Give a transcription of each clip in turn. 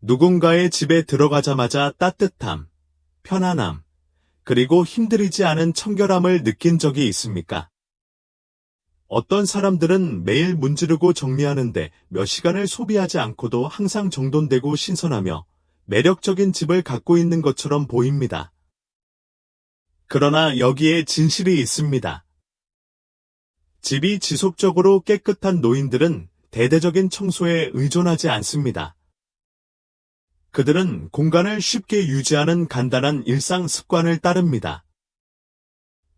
누군가의 집에 들어가자마자 따뜻함, 편안함, 그리고 힘들이지 않은 청결함을 느낀 적이 있습니까? 어떤 사람들은 매일 문지르고 정리하는데 몇 시간을 소비하지 않고도 항상 정돈되고 신선하며 매력적인 집을 갖고 있는 것처럼 보입니다. 그러나 여기에 진실이 있습니다. 집이 지속적으로 깨끗한 노인들은 대대적인 청소에 의존하지 않습니다. 그들은 공간을 쉽게 유지하는 간단한 일상 습관을 따릅니다.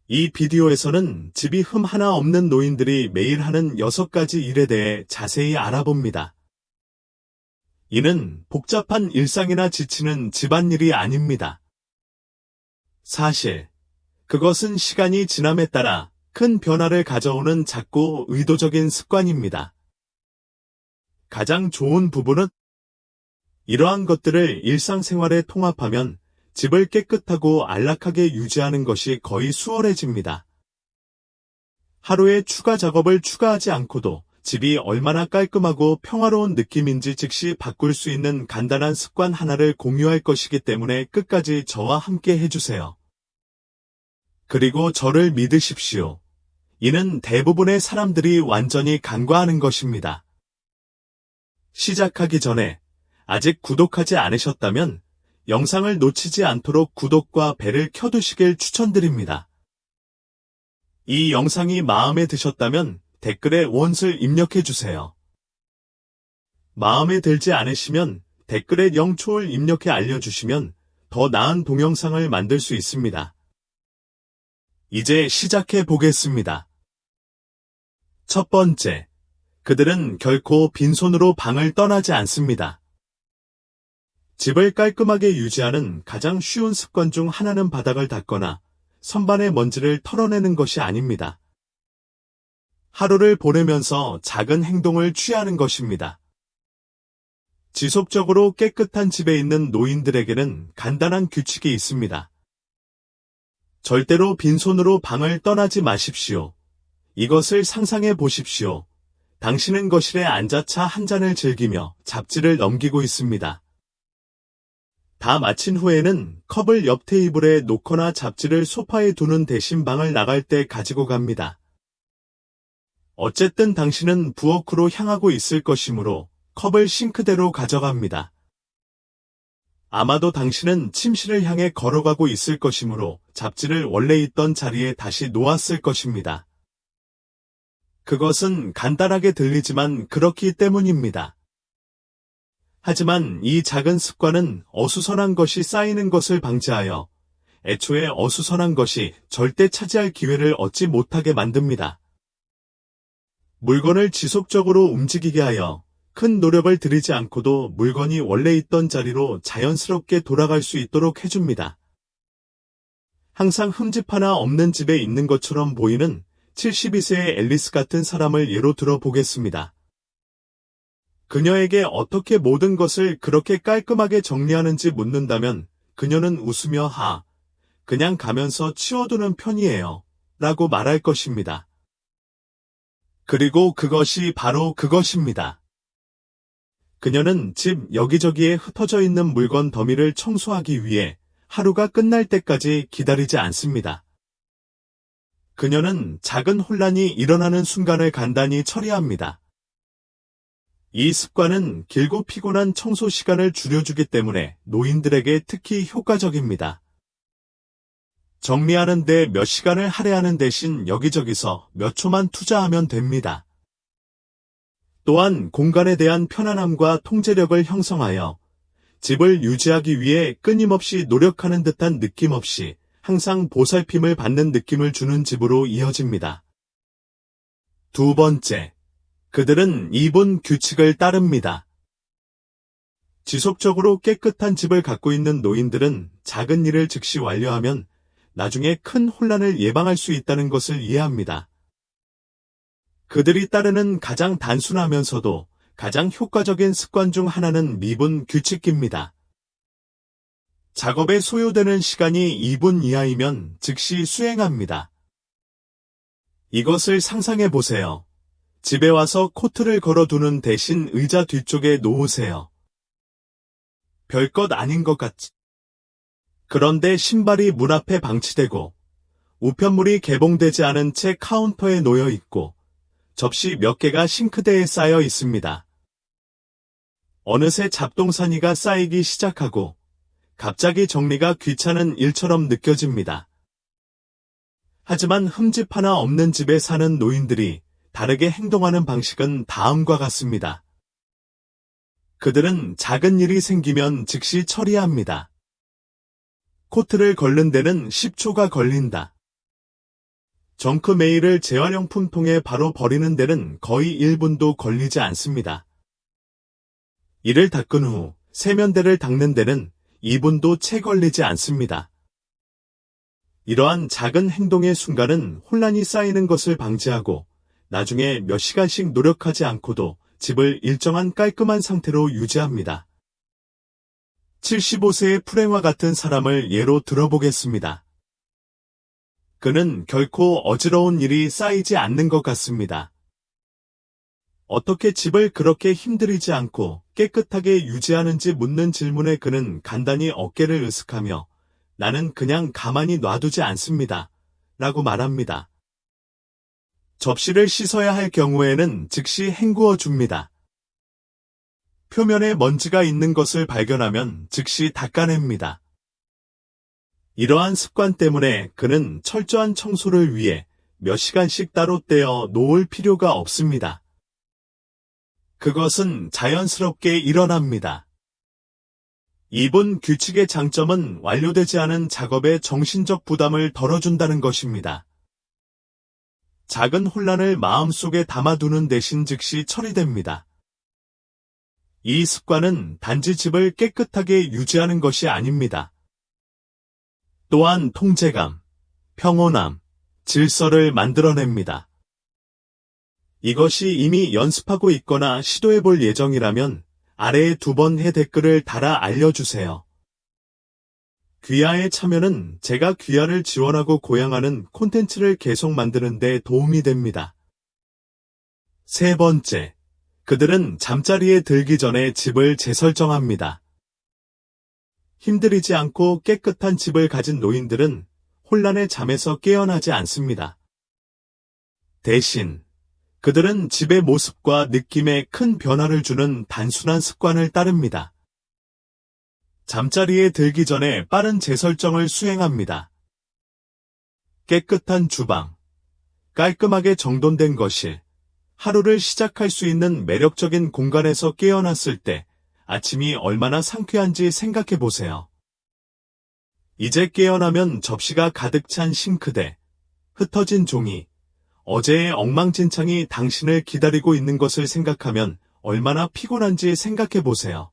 이 비디오에서는 집이 흠 하나 없는 노인들이 매일 하는 6가지 일에 대해 자세히 알아봅니다. 이는 복잡한 일상이나 지치는 집안일이 아닙니다. 사실, 그것은 시간이 지남에 따라 큰 변화를 가져오는 작고 의도적인 습관입니다. 가장 좋은 부분은 이러한 것들을 일상생활에 통합하면 집을 깨끗하고 안락하게 유지하는 것이 거의 수월해집니다. 하루에 추가 작업을 추가하지 않고도 집이 얼마나 깔끔하고 평화로운 느낌인지 즉시 바꿀 수 있는 간단한 습관 하나를 공유할 것이기 때문에 끝까지 저와 함께 해주세요. 그리고 저를 믿으십시오. 이는 대부분의 사람들이 완전히 간과하는 것입니다. 시작하기 전에 아직 구독하지 않으셨다면 영상을 놓치지 않도록 구독과 벨을 켜두시길 추천드립니다. 이 영상이 마음에 드셨다면 댓글에 원을 입력해주세요. 마음에 들지 않으시면 댓글에 0초를 입력해 알려주시면 더 나은 동영상을 만들 수 있습니다. 이제 시작해 보겠습니다. 첫 번째, 그들은 결코 빈손으로 방을 떠나지 않습니다. 집을 깔끔하게 유지하는 가장 쉬운 습관 중 하나는 바닥을 닦거나 선반의 먼지를 털어내는 것이 아닙니다. 하루를 보내면서 작은 행동을 취하는 것입니다. 지속적으로 깨끗한 집에 있는 노인들에게는 간단한 규칙이 있습니다. 절대로 빈손으로 방을 떠나지 마십시오. 이것을 상상해 보십시오. 당신은 거실에 앉아 차 한 잔을 즐기며 잡지를 넘기고 있습니다. 다 마친 후에는 컵을 옆 테이블에 놓거나 잡지를 소파에 두는 대신 방을 나갈 때 가지고 갑니다. 어쨌든 당신은 부엌으로 향하고 있을 것이므로 컵을 싱크대로 가져갑니다. 아마도 당신은 침실을 향해 걸어가고 있을 것이므로 잡지를 원래 있던 자리에 다시 놓았을 것입니다. 그것은 간단하게 들리지만 그렇기 때문입니다. 하지만 이 작은 습관은 어수선한 것이 쌓이는 것을 방지하여 애초에 어수선한 것이 절대 차지할 기회를 얻지 못하게 만듭니다. 물건을 지속적으로 움직이게 하여 큰 노력을 들이지 않고도 물건이 원래 있던 자리로 자연스럽게 돌아갈 수 있도록 해줍니다. 항상 흠집 하나 없는 집에 있는 것처럼 보이는 72세의 앨리스 같은 사람을 예로 들어 보겠습니다. 그녀에게 어떻게 모든 것을 그렇게 깔끔하게 정리하는지 묻는다면 그녀는 웃으며 그냥 가면서 치워두는 편이에요. 라고 말할 것입니다. 그리고 그것이 바로 그것입니다. 그녀는 집 여기저기에 흩어져 있는 물건 더미를 청소하기 위해 하루가 끝날 때까지 기다리지 않습니다. 그녀는 작은 혼란이 일어나는 순간을 간단히 처리합니다. 이 습관은 길고 피곤한 청소 시간을 줄여주기 때문에 노인들에게 특히 효과적입니다. 정리하는데 몇 시간을 할애하는 대신 여기저기서 몇 초만 투자하면 됩니다. 또한 공간에 대한 편안함과 통제력을 형성하여 집을 유지하기 위해 끊임없이 노력하는 듯한 느낌 없이 항상 보살핌을 받는 느낌을 주는 집으로 이어집니다. 두 번째, 그들은 이분 규칙을 따릅니다. 지속적으로 깨끗한 집을 갖고 있는 노인들은 작은 일을 즉시 완료하면 나중에 큰 혼란을 예방할 수 있다는 것을 이해합니다. 그들이 따르는 가장 단순하면서도 가장 효과적인 습관 중 하나는 미분 규칙입니다. 작업에 소요되는 시간이 2분 이하이면 즉시 수행합니다. 이것을 상상해 보세요. 집에 와서 코트를 걸어두는 대신 의자 뒤쪽에 놓으세요. 별것 아닌 것 같지. 그런데 신발이 문 앞에 방치되고 우편물이 개봉되지 않은 채 카운터에 놓여 있고 접시 몇 개가 싱크대에 쌓여 있습니다. 어느새 잡동사니가 쌓이기 시작하고 갑자기 정리가 귀찮은 일처럼 느껴집니다. 하지만 흠집 하나 없는 집에 사는 노인들이 다르게 행동하는 방식은 다음과 같습니다. 그들은 작은 일이 생기면 즉시 처리합니다. 코트를 걸는 데는 10초가 걸린다. 정크 메일을 재활용품통에 바로 버리는 데는 거의 1분도 걸리지 않습니다. 이를 닦은 후 세면대를 닦는 데는 2분도 채 걸리지 않습니다. 이러한 작은 행동의 순간은 혼란이 쌓이는 것을 방지하고 나중에 몇 시간씩 노력하지 않고도 집을 일정한 깔끔한 상태로 유지합니다. 75세의 풀행와 같은 사람을 예로 들어보겠습니다. 그는 결코 어지러운 일이 쌓이지 않는 것 같습니다. 어떻게 집을 그렇게 힘들이지 않고 깨끗하게 유지하는지 묻는 질문에 그는 간단히 어깨를 으쓱하며 나는 그냥 가만히 놔두지 않습니다. 라고 말합니다. 접시를 씻어야 할 경우에는 즉시 헹구어 줍니다. 표면에 먼지가 있는 것을 발견하면 즉시 닦아냅니다. 이러한 습관 때문에 그는 철저한 청소를 위해 몇 시간씩 따로 떼어 놓을 필요가 없습니다. 그것은 자연스럽게 일어납니다. 이분 규칙의 장점은 완료되지 않은 작업의 정신적 부담을 덜어준다는 것입니다. 작은 혼란을 마음속에 담아두는 대신 즉시 처리됩니다. 이 습관은 단지 집을 깨끗하게 유지하는 것이 아닙니다. 또한 통제감, 평온함, 질서를 만들어냅니다. 이것이 이미 연습하고 있거나 시도해볼 예정이라면 아래에 2번의 댓글을 달아 알려주세요. 귀하의 참여는 제가 귀하를 지원하고 고양하는 콘텐츠를 계속 만드는 데 도움이 됩니다. 3번째, 그들은 잠자리에 들기 전에 집을 재설정합니다. 힘들이지 않고 깨끗한 집을 가진 노인들은 혼란의 잠에서 깨어나지 않습니다. 대신 그들은 집의 모습과 느낌에 큰 변화를 주는 단순한 습관을 따릅니다. 잠자리에 들기 전에 빠른 재설정을 수행합니다. 깨끗한 주방, 깔끔하게 정돈된 거실, 하루를 시작할 수 있는 매력적인 공간에서 깨어났을 때 아침이 얼마나 상쾌한지 생각해 보세요. 이제 깨어나면 접시가 가득 찬 싱크대, 흩어진 종이, 어제의 엉망진창이 당신을 기다리고 있는 것을 생각하면 얼마나 피곤한지 생각해 보세요.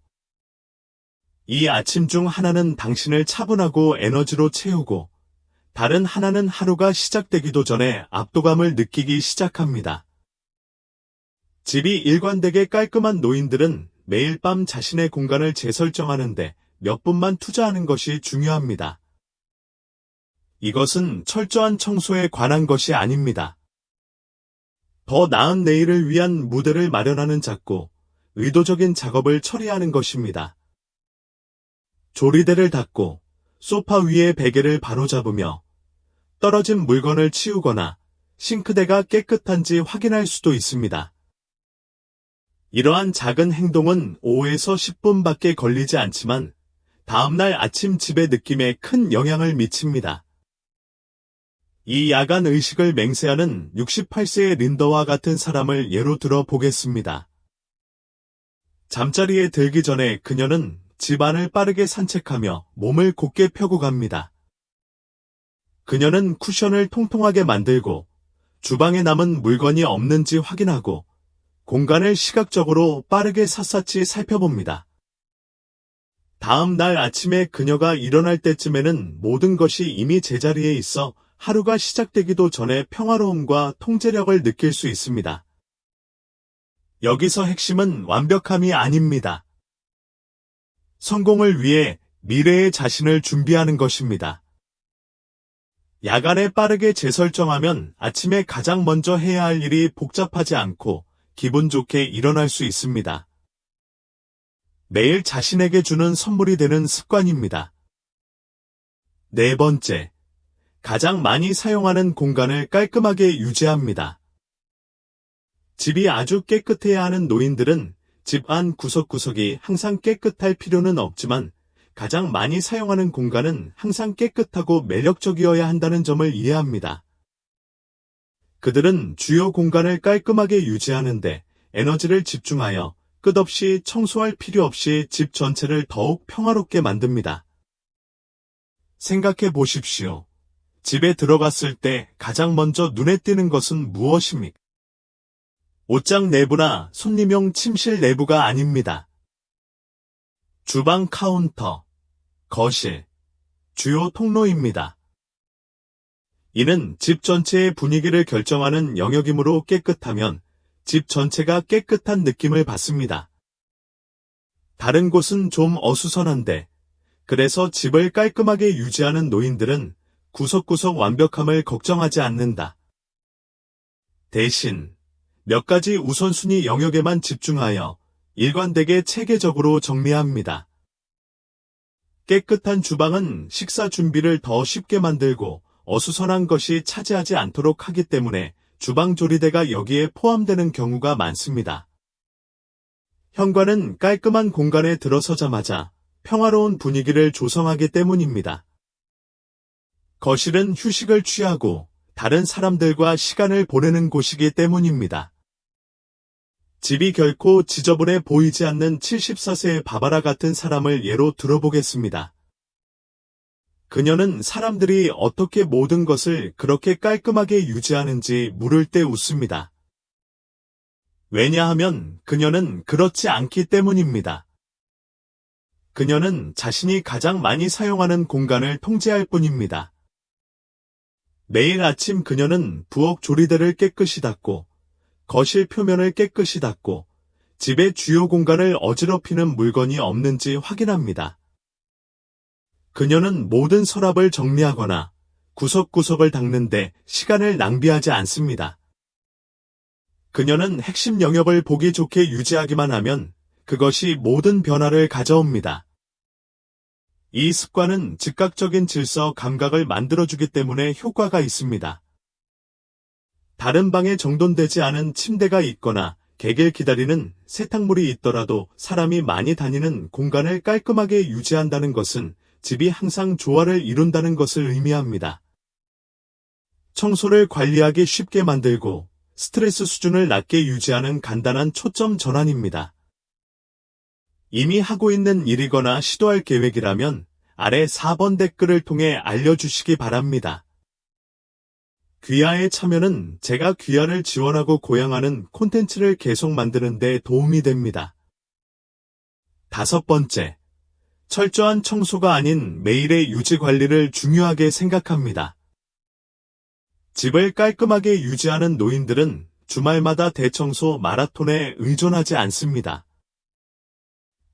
이 아침 중 하나는 당신을 차분하고 에너지로 채우고 다른 하나는 하루가 시작되기도 전에 압도감을 느끼기 시작합니다. 집이 일관되게 깔끔한 노인들은 매일 밤 자신의 공간을 재설정하는데 몇 분만 투자하는 것이 중요합니다. 이것은 철저한 청소에 관한 것이 아닙니다. 더 나은 내일을 위한 무대를 마련하는 작고 의도적인 작업을 처리하는 것입니다. 조리대를 닦고 소파 위에 베개를 바로잡으며 떨어진 물건을 치우거나 싱크대가 깨끗한지 확인할 수도 있습니다. 이러한 작은 행동은 5에서 10분밖에 걸리지 않지만 다음날 아침 집의 느낌에 큰 영향을 미칩니다. 이 야간 의식을 맹세하는 68세의 린더와 같은 사람을 예로 들어 보겠습니다. 잠자리에 들기 전에 그녀는 집 안을 빠르게 산책하며 몸을 곧게 펴고 갑니다. 그녀는 쿠션을 통통하게 만들고 주방에 남은 물건이 없는지 확인하고 공간을 시각적으로 빠르게 샅샅이 살펴봅니다. 다음 날 아침에 그녀가 일어날 때쯤에는 모든 것이 이미 제자리에 있어 하루가 시작되기도 전에 평화로움과 통제력을 느낄 수 있습니다. 여기서 핵심은 완벽함이 아닙니다. 성공을 위해 미래의 자신을 준비하는 것입니다. 야간에 빠르게 재설정하면 아침에 가장 먼저 해야 할 일이 복잡하지 않고 기분 좋게 일어날 수 있습니다. 매일 자신에게 주는 선물이 되는 습관입니다. 네 번째, 가장 많이 사용하는 공간을 깔끔하게 유지합니다. 집이 아주 깨끗해야 하는 노인들은 집 안 구석구석이 항상 깨끗할 필요는 없지만 가장 많이 사용하는 공간은 항상 깨끗하고 매력적이어야 한다는 점을 이해합니다. 그들은 주요 공간을 깔끔하게 유지하는데 에너지를 집중하여 끝없이 청소할 필요 없이 집 전체를 더욱 평화롭게 만듭니다. 생각해 보십시오. 집에 들어갔을 때 가장 먼저 눈에 띄는 것은 무엇입니까? 옷장 내부나 손님용 침실 내부가 아닙니다. 주방 카운터, 거실, 주요 통로입니다. 이는 집 전체의 분위기를 결정하는 영역이므로 깨끗하면 집 전체가 깨끗한 느낌을 받습니다. 다른 곳은 좀 어수선한데, 그래서 집을 깔끔하게 유지하는 노인들은 구석구석 완벽함을 걱정하지 않는다. 대신 몇 가지 우선순위 영역에만 집중하여 일관되게 체계적으로 정리합니다. 깨끗한 주방은 식사 준비를 더 쉽게 만들고 어수선한 것이 차지하지 않도록 하기 때문에 주방 조리대가 여기에 포함되는 경우가 많습니다. 현관은 깔끔한 공간에 들어서자마자 평화로운 분위기를 조성하기 때문입니다. 거실은 휴식을 취하고 다른 사람들과 시간을 보내는 곳이기 때문입니다. 집이 결코 지저분해 보이지 않는 74세의 바바라 같은 사람을 예로 들어보겠습니다. 그녀는 사람들이 어떻게 모든 것을 그렇게 깔끔하게 유지하는지 물을 때 웃습니다. 왜냐하면 그녀는 그렇지 않기 때문입니다. 그녀는 자신이 가장 많이 사용하는 공간을 통제할 뿐입니다. 매일 아침 그녀는 부엌 조리대를 깨끗이 닦고 거실 표면을 깨끗이 닦고 집의 주요 공간을 어지럽히는 물건이 없는지 확인합니다. 그녀는 모든 서랍을 정리하거나 구석구석을 닦는데 시간을 낭비하지 않습니다. 그녀는 핵심 영역을 보기 좋게 유지하기만 하면 그것이 모든 변화를 가져옵니다. 이 습관은 즉각적인 질서 감각을 만들어주기 때문에 효과가 있습니다. 다른 방에 정돈되지 않은 침대가 있거나 객을 기다리는 세탁물이 있더라도 사람이 많이 다니는 공간을 깔끔하게 유지한다는 것은 집이 항상 조화를 이룬다는 것을 의미합니다. 청소를 관리하기 쉽게 만들고 스트레스 수준을 낮게 유지하는 간단한 초점 전환입니다. 이미 하고 있는 일이거나 시도할 계획이라면 아래 4번 댓글을 통해 알려주시기 바랍니다. 귀하의 참여는 제가 귀하를 지원하고 고양하는 콘텐츠를 계속 만드는 데 도움이 됩니다. 다섯 번째, 철저한 청소가 아닌 매일의 유지 관리를 중요하게 생각합니다. 집을 깔끔하게 유지하는 노인들은 주말마다 대청소 마라톤에 의존하지 않습니다.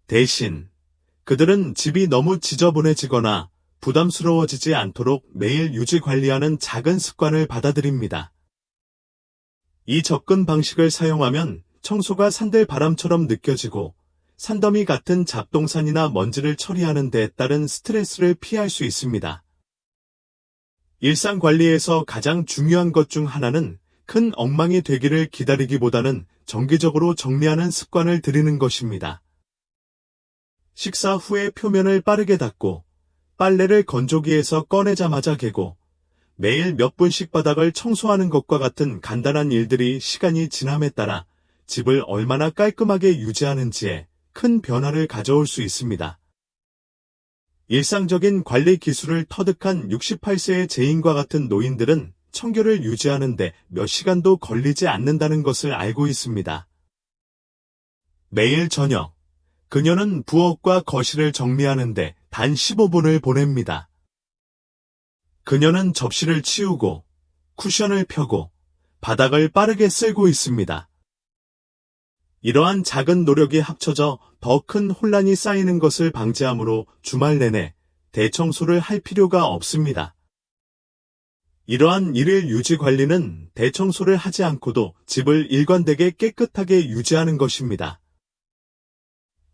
대신 그들은 집이 너무 지저분해지거나 부담스러워지지 않도록 매일 유지 관리하는 작은 습관을 받아들입니다. 이 접근 방식을 사용하면 청소가 산들 바람처럼 느껴지고 산더미 같은 잡동산이나 먼지를 처리하는 데 따른 스트레스를 피할 수 있습니다. 일상 관리에서 가장 중요한 것 중 하나는 큰 엉망이 되기를 기다리기보다는 정기적으로 정리하는 습관을 들이는 것입니다. 식사 후에 표면을 빠르게 닦고 빨래를 건조기에서 꺼내자마자 개고 매일 몇 분씩 바닥을 청소하는 것과 같은 간단한 일들이 시간이 지남에 따라 집을 얼마나 깔끔하게 유지하는지에 큰 변화를 가져올 수 있습니다. 일상적인 관리 기술을 터득한 68세의 제인과 같은 노인들은 청결을 유지하는데 몇 시간도 걸리지 않는다는 것을 알고 있습니다. 매일 저녁, 그녀는 부엌과 거실을 정리하는데 단 15분을 보냅니다. 그녀는 접시를 치우고 쿠션을 펴고 바닥을 빠르게 쓸고 있습니다. 이러한 작은 노력이 합쳐져 더 큰 혼란이 쌓이는 것을 방지하므로 주말 내내 대청소를 할 필요가 없습니다. 이러한 일일 유지 관리는 대청소를 하지 않고도 집을 일관되게 깨끗하게 유지하는 것입니다.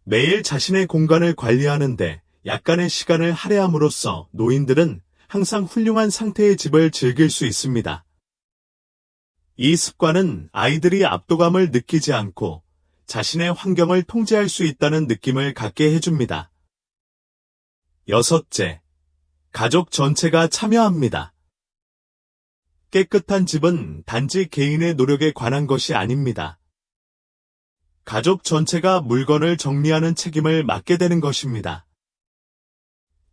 매일 자신의 공간을 관리하는데 약간의 시간을 할애함으로써 노인들은 항상 훌륭한 상태의 집을 즐길 수 있습니다. 이 습관은 아이들이 압도감을 느끼지 않고 자신의 환경을 통제할 수 있다는 느낌을 갖게 해줍니다. 여섯째, 가족 전체가 참여합니다. 깨끗한 집은 단지 개인의 노력에 관한 것이 아닙니다. 가족 전체가 물건을 정리하는 책임을 맡게 되는 것입니다.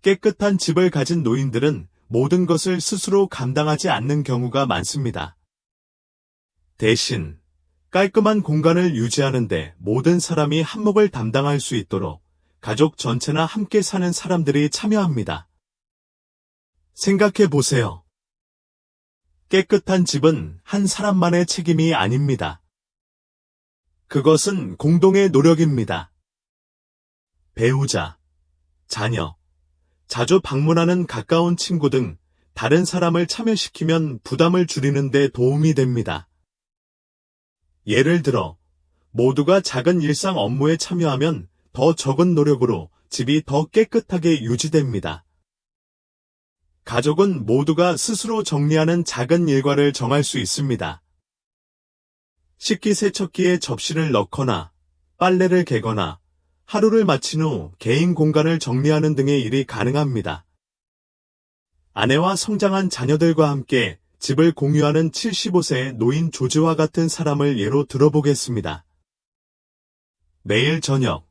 깨끗한 집을 가진 노인들은 모든 것을 스스로 감당하지 않는 경우가 많습니다. 대신 깔끔한 공간을 유지하는데 모든 사람이 한몫을 담당할 수 있도록 가족 전체나 함께 사는 사람들이 참여합니다. 생각해 보세요. 깨끗한 집은 한 사람만의 책임이 아닙니다. 그것은 공동의 노력입니다. 배우자, 자녀, 자주 방문하는 가까운 친구 등 다른 사람을 참여시키면 부담을 줄이는 데 도움이 됩니다. 예를 들어, 모두가 작은 일상 업무에 참여하면 더 적은 노력으로 집이 더 깨끗하게 유지됩니다. 가족은 모두가 스스로 정리하는 작은 일과를 정할 수 있습니다. 식기세척기에 접시를 넣거나 빨래를 개거나 하루를 마친 후 개인 공간을 정리하는 등의 일이 가능합니다. 아내와 성장한 자녀들과 함께 집을 공유하는 75세의 노인 조지와 같은 사람을 예로 들어보겠습니다. 매일 저녁,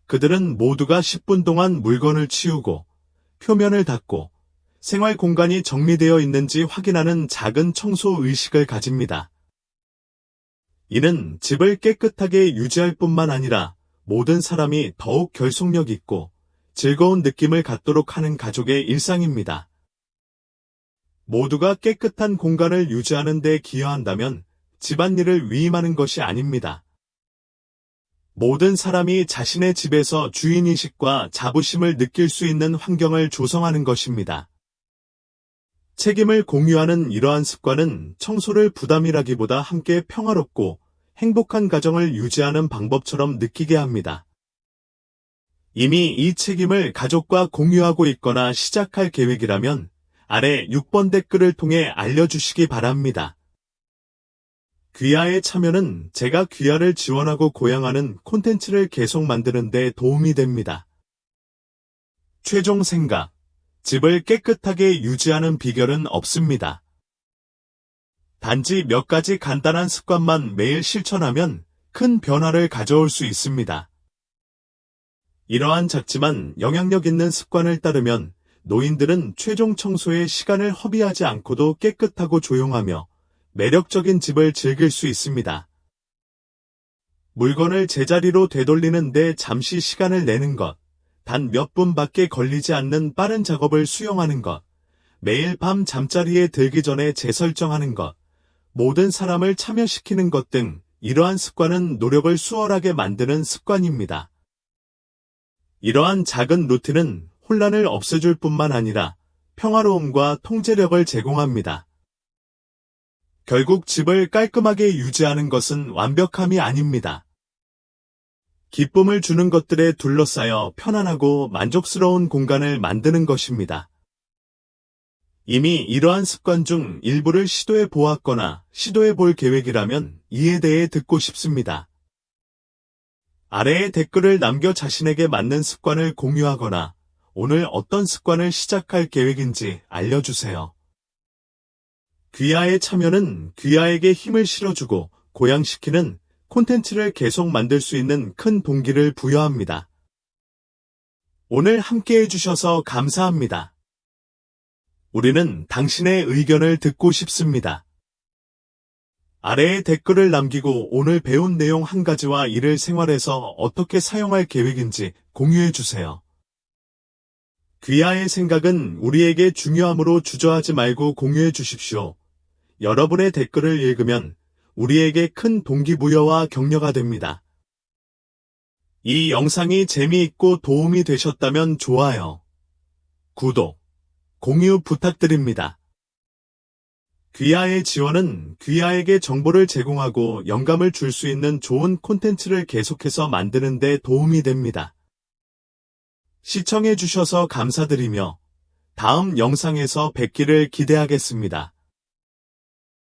그들은 모두가 10분 동안 물건을 치우고 표면을 닦고 생활 공간이 정리되어 있는지 확인하는 작은 청소 의식을 가집니다. 이는 집을 깨끗하게 유지할 뿐만 아니라 모든 사람이 더욱 결속력 있고 즐거운 느낌을 갖도록 하는 가족의 일상입니다. 모두가 깨끗한 공간을 유지하는 데 기여한다면 집안일을 위임하는 것이 아닙니다. 모든 사람이 자신의 집에서 주인의식과 자부심을 느낄 수 있는 환경을 조성하는 것입니다. 책임을 공유하는 이러한 습관은 청소를 부담이라기보다 함께 평화롭고 행복한 가정을 유지하는 방법처럼 느끼게 합니다. 이미 이 책임을 가족과 공유하고 있거나 시작할 계획이라면 아래 6번 댓글을 통해 알려주시기 바랍니다. 귀하의 참여는 제가 귀하를 지원하고 고양하는 콘텐츠를 계속 만드는 데 도움이 됩니다. 최종 생각, 집을 깨끗하게 유지하는 비결은 없습니다. 단지 몇 가지 간단한 습관만 매일 실천하면 큰 변화를 가져올 수 있습니다. 이러한 작지만 영향력 있는 습관을 따르면 노인들은 최종 청소에 시간을 허비하지 않고도 깨끗하고 조용하며 매력적인 집을 즐길 수 있습니다. 물건을 제자리로 되돌리는 데 잠시 시간을 내는 것, 단 몇 분밖에 걸리지 않는 빠른 작업을 수용하는 것, 매일 밤 잠자리에 들기 전에 재설정하는 것, 모든 사람을 참여시키는 것 등 이러한 습관은 노력을 수월하게 만드는 습관입니다. 이러한 작은 루틴은 혼란을 없애줄 뿐만 아니라 평화로움과 통제력을 제공합니다. 결국 집을 깔끔하게 유지하는 것은 완벽함이 아닙니다. 기쁨을 주는 것들에 둘러싸여 편안하고 만족스러운 공간을 만드는 것입니다. 이미 이러한 습관 중 일부를 시도해 보았거나 시도해 볼 계획이라면 이에 대해 듣고 싶습니다. 아래에 댓글을 남겨 자신에게 맞는 습관을 공유하거나 오늘 어떤 습관을 시작할 계획인지 알려주세요. 귀하의 참여는 귀하에게 힘을 실어주고 고양시키는 콘텐츠를 계속 만들 수 있는 큰 동기를 부여합니다. 오늘 함께 해주셔서 감사합니다. 우리는 당신의 의견을 듣고 싶습니다. 아래에 댓글을 남기고 오늘 배운 내용 한 가지와 이를 생활에서 어떻게 사용할 계획인지 공유해주세요. 귀하의 생각은 우리에게 중요하므로 주저하지 말고 공유해 주십시오. 여러분의 댓글을 읽으면 우리에게 큰 동기부여와 격려가 됩니다. 이 영상이 재미있고 도움이 되셨다면 좋아요, 구독, 공유 부탁드립니다. 귀하의 지원은 귀하에게 정보를 제공하고 영감을 줄 수 있는 좋은 콘텐츠를 계속해서 만드는 데 도움이 됩니다. 시청해 주셔서 감사드리며 다음 영상에서 뵙기를 기대하겠습니다.